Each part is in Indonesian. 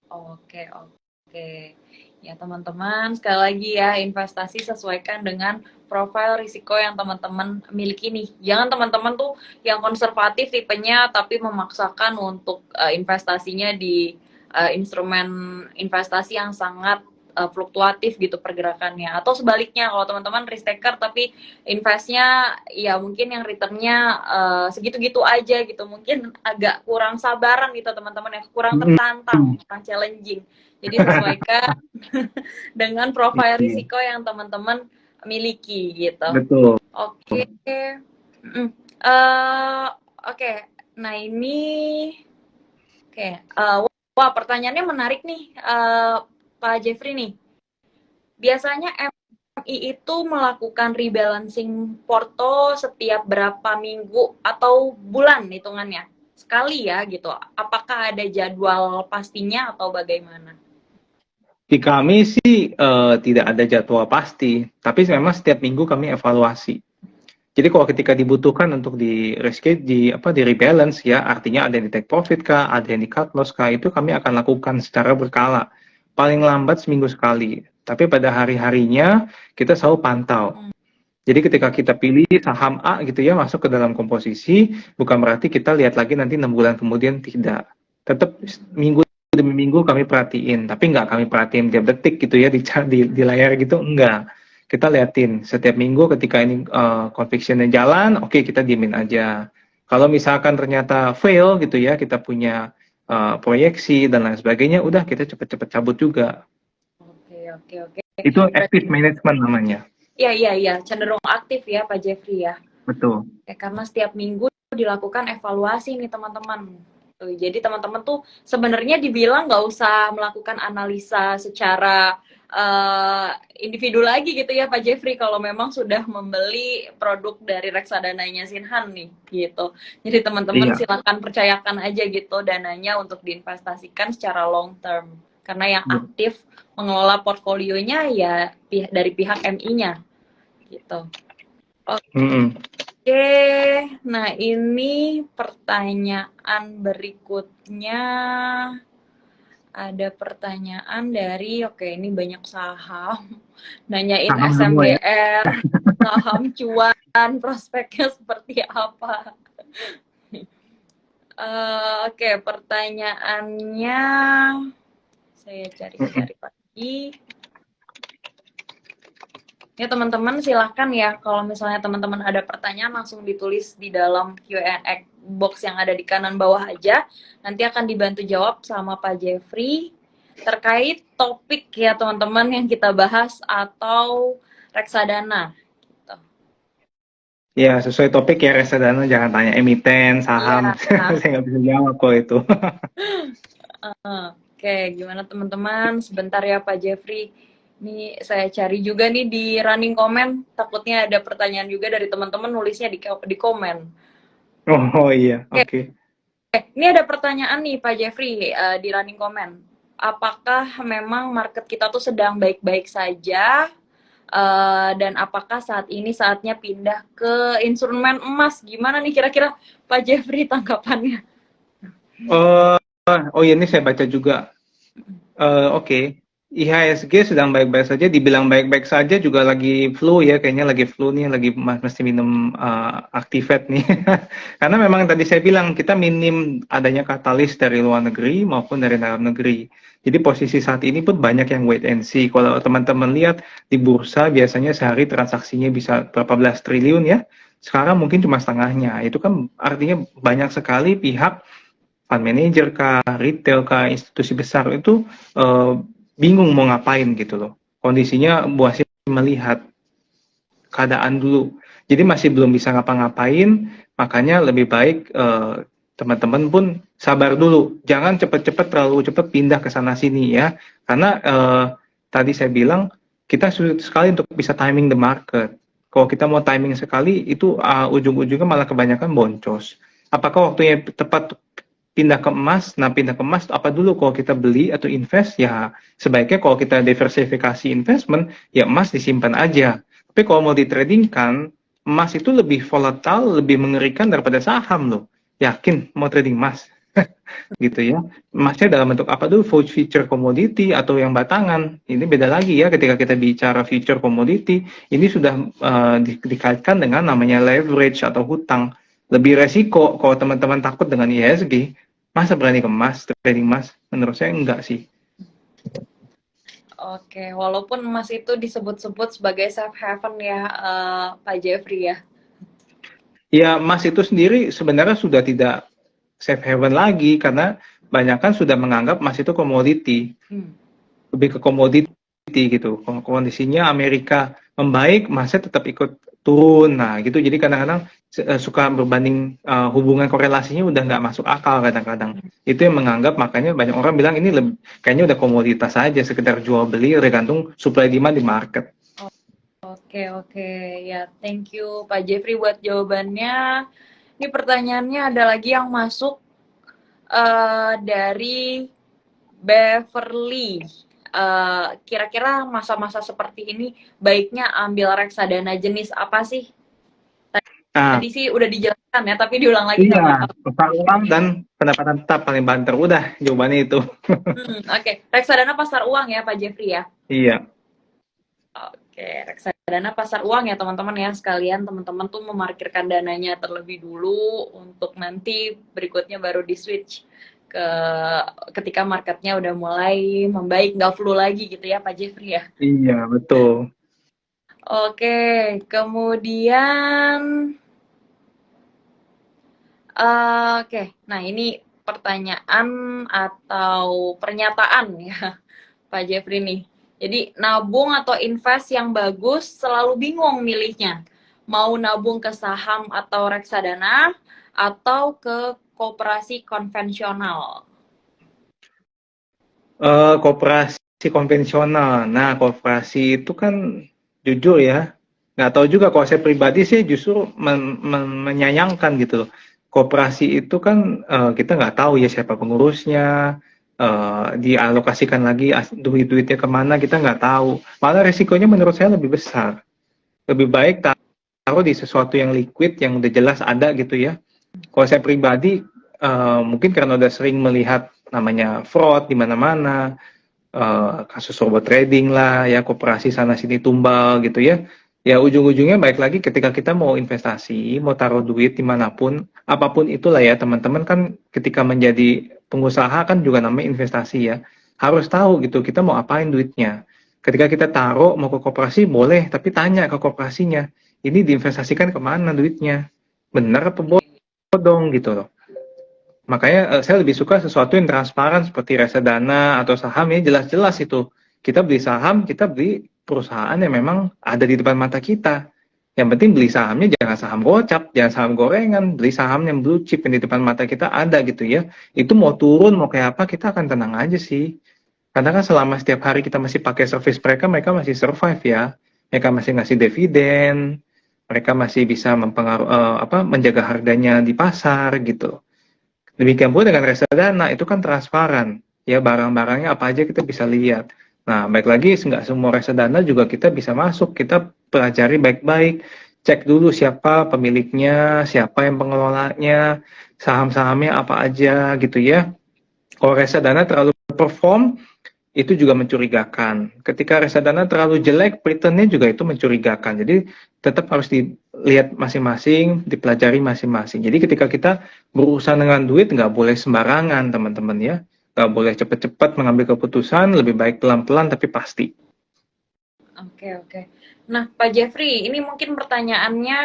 Oke, oke. Ya, teman-teman, sekali lagi ya, investasi sesuaikan dengan profil risiko yang teman-teman miliki nih. Jangan teman-teman tuh yang konservatif tipenya, tapi memaksakan untuk investasinya di instrumen investasi yang sangat fluktuatif gitu pergerakannya. Atau sebaliknya, kalau teman-teman risk taker tapi investnya ya mungkin yang returnnya segitu-gitu aja gitu. Mungkin agak kurang sabaran gitu teman-teman ya, kurang tertantang, kurang challenging. Jadi sesuaikan dengan profil Iya, risiko yang teman-teman miliki gitu. betul. Oke. Eh, oke. Nah ini, oke. Wah pertanyaannya menarik nih, Pak Jeffrey nih. Biasanya MI itu melakukan rebalancing porto setiap berapa minggu atau bulan hitungannya? Sekali ya gitu. Apakah ada jadwal pastinya atau bagaimana? Di kami sih tidak ada jadwal pasti, tapi memang setiap minggu kami evaluasi. Jadi kalau ketika dibutuhkan untuk di reschedule, di rebalance ya, artinya ada yang di take profit kah, ada yang di cut loss kah, itu kami akan lakukan secara berkala. Paling lambat seminggu sekali. Tapi pada hari-harinya kita selalu pantau. Jadi ketika kita pilih saham A gitu ya masuk ke dalam komposisi, bukan berarti kita lihat lagi nanti 6 bulan kemudian tidak. Tetap minggu demi minggu kami perhatiin, tapi nggak kami perhatiin tiap detik gitu ya di layar gitu, enggak. Kita liatin setiap minggu ketika ini convictionnya jalan, oke kita diemin aja. Kalau misalkan ternyata fail gitu ya, kita punya proyeksi dan lain sebagainya, udah kita cepet-cepet cabut juga. Oke, oke, oke. Itu Berarti, active management namanya. iya, iya, iya, cenderung aktif ya Pak Jeffrey ya. Betul. Ya, karena setiap minggu dilakukan evaluasi nih teman-teman. Jadi teman-teman tuh sebenarnya dibilang nggak usah melakukan analisa secara individu lagi gitu ya Pak Jeffrey kalau memang sudah membeli produk dari reksadananya Sinhan nih gitu. Jadi teman-teman Iya. silakan percayakan aja gitu dananya untuk diinvestasikan secara long term. Karena yang aktif mengelola portfolionya ya dari pihak MI-nya gitu. Mm-mm. Oke, nah ini pertanyaan berikutnya. Ada pertanyaan dari, oke ini banyak saham. Nanyain Saham semua ya. SMBR, saham cuan, prospeknya seperti apa. Oke, pertanyaannya saya cari-cari lagi. Ya teman-teman silahkan ya kalau misalnya teman-teman ada pertanyaan langsung ditulis di dalam Q&A box yang ada di kanan bawah aja. Nanti akan dibantu jawab sama Pak Jeffrey terkait topik ya teman-teman yang kita bahas atau reksadana. Gitu. Ya, sesuai topik ya reksadana, jangan tanya emiten, saham. Iya. Saya nggak bisa jawab kok itu. Oke, gimana teman-teman? Sebentar ya Pak Jeffrey. Ini saya cari juga nih di running comment. Takutnya ada pertanyaan juga dari teman-teman nulisnya di komen. Oh iya, Oke, oke. ini ada pertanyaan nih Pak Jeffrey di running comment. Apakah memang market kita tuh sedang baik-baik saja? Dan apakah saat ini saatnya pindah ke instrumen emas? Gimana nih kira-kira Pak Jeffrey tanggapannya? Oh, oh iya, ini saya baca juga. Oke. IHSG sedang baik-baik saja, dibilang baik-baik saja juga lagi flu ya, kayaknya lagi flu nih, lagi mesti minum Activate nih. Karena memang tadi saya bilang kita minim adanya katalis dari luar negeri maupun dari dalam negeri. Jadi posisi saat ini pun banyak yang wait and see. Kalau teman-teman lihat di bursa biasanya sehari transaksinya bisa berapa belas triliun ya. Sekarang mungkin cuma setengahnya. Itu kan artinya banyak sekali pihak fund manager kah, retail kah, institusi besar itu bingung mau ngapain gitu loh. Kondisinya masih melihat keadaan dulu. Jadi masih belum bisa ngapa-ngapain, makanya lebih baik teman-teman pun sabar dulu. Jangan terlalu cepat pindah ke sana sini ya. Karena tadi saya bilang kita sulit sekali untuk bisa timing the market. Kalau kita mau timing sekali itu ujung-ujungnya malah kebanyakan boncos. Apakah waktunya tepat pindah ke emas? Nah, pindah ke emas apa dulu kalau kita beli atau invest? Ya, sebaiknya kalau kita diversifikasi investment, ya emas disimpan aja. Tapi kalau mau ditradingkan, emas itu lebih volatile, lebih mengerikan daripada saham loh. Yakin mau trading emas? gitu ya. Emasnya dalam bentuk apa dulu? Future commodity atau yang batangan. Ini beda lagi ya ketika kita bicara future commodity. Ini sudah dikaitkan dengan namanya leverage atau hutang. Lebih resiko kalau teman-teman takut dengan IHSG. Masa berani ke emas, trading emas? Menurut saya enggak sih. Oke, walaupun emas itu disebut-sebut sebagai safe haven ya, Pak Jeffrey ya. Ya, emas itu sendiri sebenarnya sudah tidak safe haven lagi karena banyak kan sudah menganggap emas itu komoditi. Lebih ke komoditi gitu. Kondisinya Amerika membaik, emasnya tetap ikut turun. Nah, gitu. Jadi kadang-kadang suka berbanding hubungan korelasinya udah nggak masuk akal kadang-kadang. Itu yang menganggap, makanya banyak orang bilang ini kayaknya udah komoditas aja, sekedar jual beli tergantung supply demand di market. Oke, ya thank you Pak Jeffrey buat jawabannya. Ini pertanyaannya ada lagi yang masuk dari Beverly. Kira-kira masa-masa seperti ini baiknya ambil reksadana jenis apa sih? Tadi sih udah dijelaskan ya, tapi diulang lagi nggak apa-apa. Pasar uang dan pendapatan tetap paling banter. Udah jawabannya itu. Oke. Reksadana pasar uang ya Pak Jeffrey ya? Iya. Oke, reksadana pasar uang ya teman-teman ya, sekalian teman-teman tuh memarkirkan dananya terlebih dulu untuk nanti berikutnya baru di switch ke ketika marketnya udah mulai membaik, nggak flu lagi gitu ya Pak Jeffrey ya. Iya, betul. Oke, kemudian oke, nah ini pertanyaan atau pernyataan ya Pak Jeffrey nih. Jadi nabung atau invest yang bagus selalu bingung milihnya. Mau nabung ke saham atau reksadana atau ke koperasi konvensional. Koperasi konvensional. Nah, koperasi itu kan jujur ya, nggak tahu juga. Kalau saya pribadi sih justru menyayangkan gitu loh. Koperasi itu kan kita nggak tahu ya siapa pengurusnya, dialokasikan lagi duit-duitnya kemana, kita nggak tahu. Malah resikonya menurut saya lebih besar. Lebih baik taruh di sesuatu yang liquid, yang udah jelas ada gitu ya. Kalau saya pribadi, mungkin karena udah sering melihat namanya fraud di mana-mana, kasus robot trading lah, ya koperasi sana sini tumbal gitu ya. Ya ujung-ujungnya baik lagi ketika kita mau investasi, mau taruh duit dimanapun, apapun itulah ya teman-teman, kan ketika menjadi pengusaha kan juga namanya investasi ya. Harus tahu gitu kita mau apain duitnya. Ketika kita taruh mau ke koperasi boleh, tapi tanya ke koperasinya, ini diinvestasikan kemana duitnya? Benar apa bodong gitu loh. Makanya saya lebih suka sesuatu yang transparan seperti reksadana atau saham ya, jelas-jelas itu. Kita beli saham, kita beli perusahaan yang memang ada di depan mata kita. Yang penting beli sahamnya jangan saham gocap, jangan saham gorengan, beli saham yang blue chip yang di depan mata kita ada gitu ya. Itu mau turun mau kayak apa kita akan tenang aja sih. Karena kan selama setiap hari kita masih pakai service mereka, mereka masih survive ya. Mereka masih ngasih dividen, mereka masih bisa menjaga harganya di pasar gitu. Demikian pula dengan reksadana, itu kan transparan. Ya, barang-barangnya apa aja kita bisa lihat. Nah, baik lagi, nggak semua reksadana juga kita bisa masuk. Kita pelajari baik-baik, cek dulu siapa pemiliknya, siapa yang pengelolanya, saham-sahamnya apa aja gitu ya. Kalau reksadana terlalu perform, itu juga mencurigakan. Ketika reksadana terlalu jelek, returnnya juga itu mencurigakan. Jadi tetap harus dilihat masing-masing, dipelajari masing-masing. Jadi ketika kita berurusan dengan duit, nggak boleh sembarangan teman-teman ya. Nggak boleh cepat-cepat mengambil keputusan, lebih baik pelan-pelan tapi pasti. Oke. Nah Pak Jeffrey, ini mungkin pertanyaannya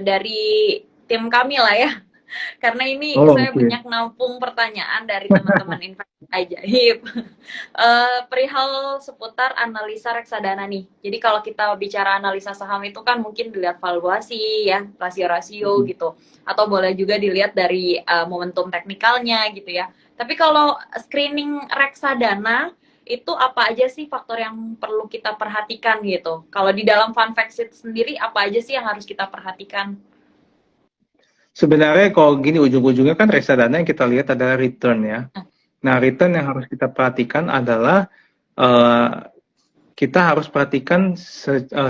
dari tim kami lah ya. Karena ini saya banyak nampung pertanyaan dari teman-teman investasi ajaib. Perihal seputar analisa reksadana nih. Jadi kalau kita bicara analisa saham itu kan mungkin dilihat valuasi ya, rasio-rasio gitu. Atau boleh juga dilihat dari momentum teknikalnya gitu ya. Tapi kalau screening reksadana, itu apa aja sih faktor yang perlu kita perhatikan gitu? Kalau di dalam Fun Facts sendiri, apa aja sih yang harus kita perhatikan? Sebenarnya kalau gini ujung-ujungnya kan reksadana yang kita lihat adalah return ya. Nah, return yang harus kita perhatikan adalah kita harus perhatikan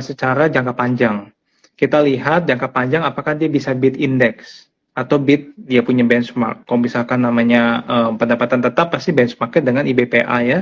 secara jangka panjang. Kita lihat jangka panjang apakah dia bisa beat index. atau BIT dia punya benchmark. Kalau misalkan namanya pendapatan tetap pasti benchmarknya dengan IBPA ya,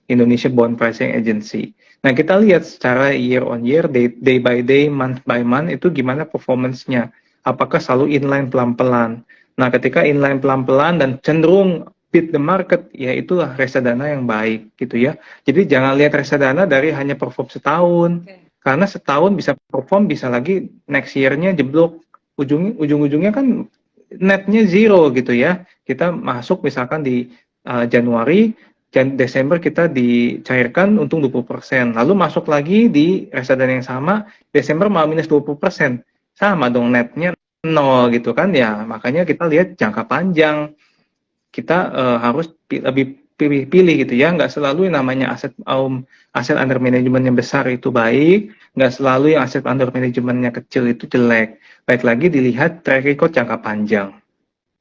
Indonesia Bond Pricing Agency. Nah kita lihat secara year on year, day by day, month by month itu gimana performance-nya. Apakah selalu inline pelan-pelan. Nah ketika inline pelan-pelan dan cenderung beat the market, ya itulah reksadana yang baik gitu ya. Jadi jangan lihat reksadana dari hanya perform setahun. Karena setahun bisa perform, bisa lagi next year-nya jeblok. Ujung-ujungnya kan netnya zero gitu ya. Kita masuk misalkan di Januari, Desember kita dicairkan untung 20%. Lalu masuk lagi di reksadana yang sama, Desember malah minus 20%. Sama dong netnya nol gitu kan ya. Makanya kita lihat jangka panjang. Kita harus lebih pilih-pilih gitu ya. Nggak selalu yang namanya aset under management yang besar itu baik, nggak selalu yang aset under manajemennya kecil itu jelek. Baik lagi dilihat track record jangka panjang.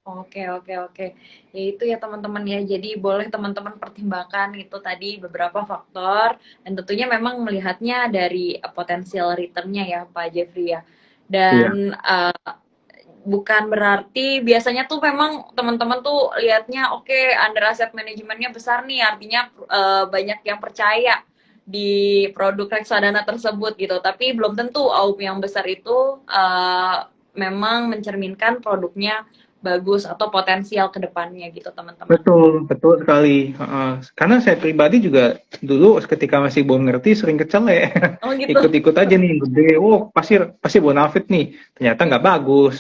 Oke, oke, oke. Ya itu ya teman-teman ya. Jadi boleh teman-teman pertimbangkan itu tadi beberapa faktor dan tentunya memang melihatnya dari potensial return-nya ya Pak Jeffrey ya. Iya. Dan bukan berarti biasanya tuh memang teman-teman tuh lihatnya oke, under asset manajemennya besar nih, artinya banyak yang percaya di produk reksadana tersebut gitu. Tapi belum tentu AUM yang besar itu memang mencerminkan produknya bagus atau potensial ke depannya gitu teman-teman. Betul, betul sekali. Karena saya pribadi juga dulu ketika masih belum ngerti sering kecele. Oh gitu. Ikut-ikut aja nih, gede. Oh, pasti bonafit nih. Ternyata nggak bagus.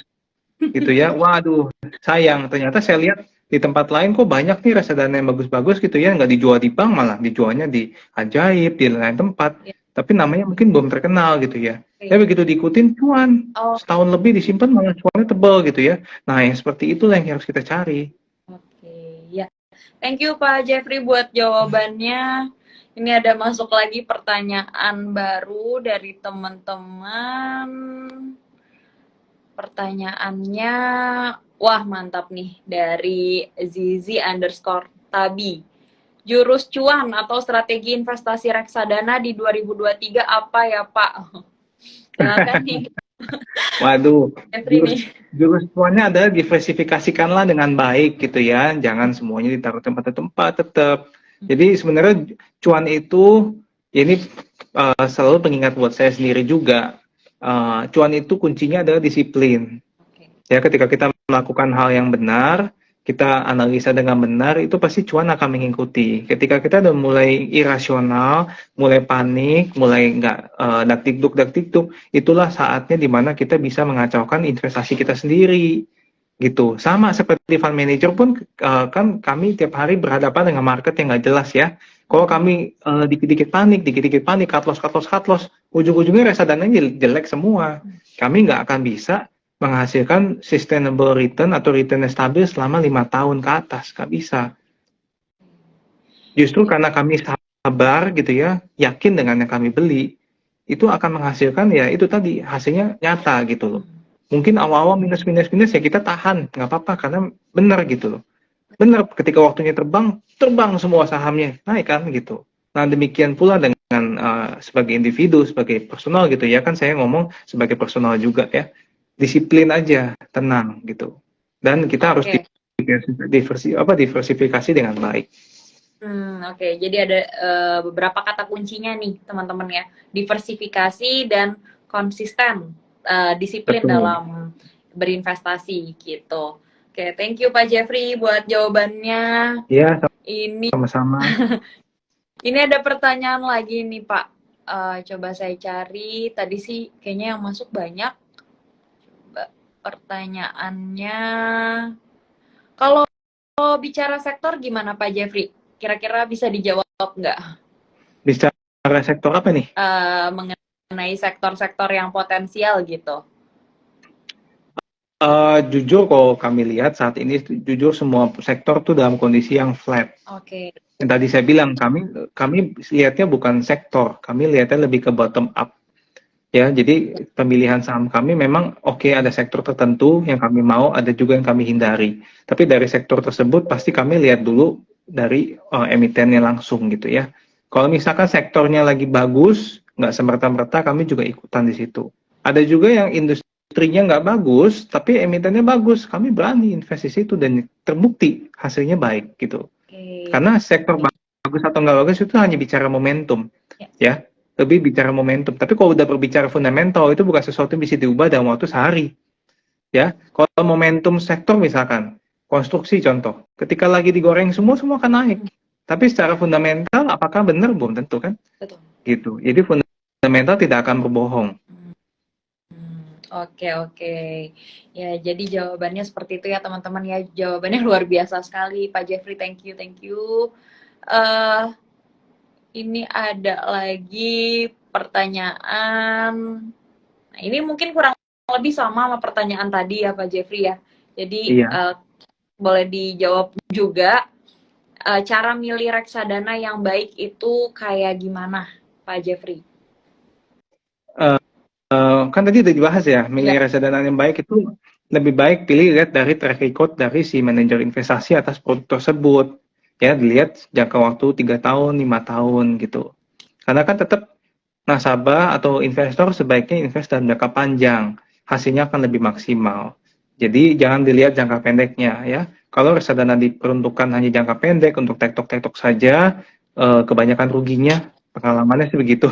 Gitu ya. Waduh, sayang. Ternyata saya lihat di tempat lain kok banyak nih reksadana yang bagus-bagus gitu ya. Nggak dijual di bank, malah dijualnya di Ajaib, di lain tempat. Ya. Tapi namanya mungkin belum terkenal gitu ya. Tapi begitu diikutin cuan. Setahun lebih disimpan malah cuannya tebal gitu ya. Nah, yang seperti itulah yang harus kita cari. Oke, ya. Thank you Pak Jeffrey buat jawabannya. Ini ada masuk lagi pertanyaan baru dari teman-teman. Pertanyaannya, wah mantap nih, dari Zizi_Tabi. Jurus cuan atau strategi investasi reksadana di 2023 apa ya Pak? Silakan nih. Waduh, jurus cuannya adalah diversifikasikanlah dengan baik gitu ya. Jangan semuanya ditaruh tempat-tempat tetap. Jadi sebenarnya cuan itu ini selalu pengingat buat saya sendiri juga. Cuan itu kuncinya adalah disiplin. Ya, ketika kita melakukan hal yang benar, kita analisa dengan benar, itu pasti cuan akan mengikuti. Ketika kita udah mulai irasional, mulai panik, mulai nggak dakdikduk, itulah saatnya dimana kita bisa mengacaukan investasi kita sendiri. Gitu. Sama seperti fund manager pun kan kami tiap hari berhadapan dengan market yang nggak jelas ya. Kalau kami dikit-dikit panik, cut loss, ujung-ujungnya reksadananya jelek semua. Kami nggak akan bisa menghasilkan sustainable return atau return yang stabil selama 5 tahun ke atas. Nggak bisa. Justru karena kami sabar gitu ya, yakin dengan yang kami beli, itu akan menghasilkan ya itu tadi, hasilnya nyata gitu loh. Mungkin awal-awal minus ya kita tahan, nggak apa-apa karena benar gitu loh. Benar ketika waktunya terbang semua sahamnya naik kan gitu. Nah demikian pula dengan sebagai individu, sebagai personal gitu ya, kan saya ngomong sebagai personal juga ya. Disiplin aja, tenang gitu. Dan kita harus diversifikasi dengan baik. Oke. Jadi ada beberapa kata kuncinya nih teman-teman ya. Diversifikasi dan konsisten, disiplin dalam berinvestasi gitu. Oke, thank you Pak Jeffrey buat jawabannya. Iya, ini sama-sama. Ini ada pertanyaan lagi nih Pak. Coba saya cari. Tadi sih kayaknya yang masuk banyak. Coba pertanyaannya. Kalau bicara sektor gimana Pak Jeffrey? Kira-kira bisa dijawab nggak? Bicara sektor apa nih? Mengenai sektor-sektor yang potensial gitu. Jujur kalau kami lihat saat ini, jujur semua sektor tuh dalam kondisi yang flat. Oke. Yang tadi saya bilang, kami lihatnya bukan sektor, kami lihatnya lebih ke bottom up. Ya, jadi pemilihan saham kami memang ada sektor tertentu yang kami mau, ada juga yang kami hindari. Tapi dari sektor tersebut pasti kami lihat dulu dari emitennya langsung gitu ya. Kalau misalkan sektornya lagi bagus, nggak semerta-merta kami juga ikutan di situ. Ada juga yang industri industrinya nggak bagus, tapi emitennya bagus, kami berani invest di situ dan terbukti hasilnya baik gitu. Oke. Karena sektor bagus atau nggak bagus itu hanya bicara momentum, ya, lebih bicara momentum. Tapi kalau udah berbicara fundamental itu bukan sesuatu yang bisa diubah dalam waktu sehari, ya. Kalau momentum sektor misalkan konstruksi contoh, ketika lagi digoreng semua akan naik. Tapi secara fundamental apakah benar belum tentu kan? Betul. Gitu. Jadi fundamental tidak akan berbohong. Oke, oke. Ya, jadi jawabannya seperti itu ya teman-teman ya. Jawabannya luar biasa sekali Pak Jeffrey. Thank you, thank you. Ini ada lagi pertanyaan. Nah, ini mungkin kurang lebih sama pertanyaan tadi ya Pak Jeffrey ya. Jadi boleh dijawab juga. Cara milih reksadana yang baik itu kayak gimana Pak Jeffrey? Kan tadi udah dibahas ya, milih reksadana yang baik itu lebih baik lihat dari track record dari si manajer investasi atas produk tersebut. Ya, dilihat jangka waktu 3 tahun, 5 tahun gitu. Karena kan tetap nasabah atau investor sebaiknya invest dalam jangka panjang, hasilnya akan lebih maksimal. Jadi jangan dilihat jangka pendeknya ya. Kalau reksadana diperuntukkan hanya jangka pendek untuk tektok-tektok saja, kebanyakan ruginya, pengalamannya sih begitu.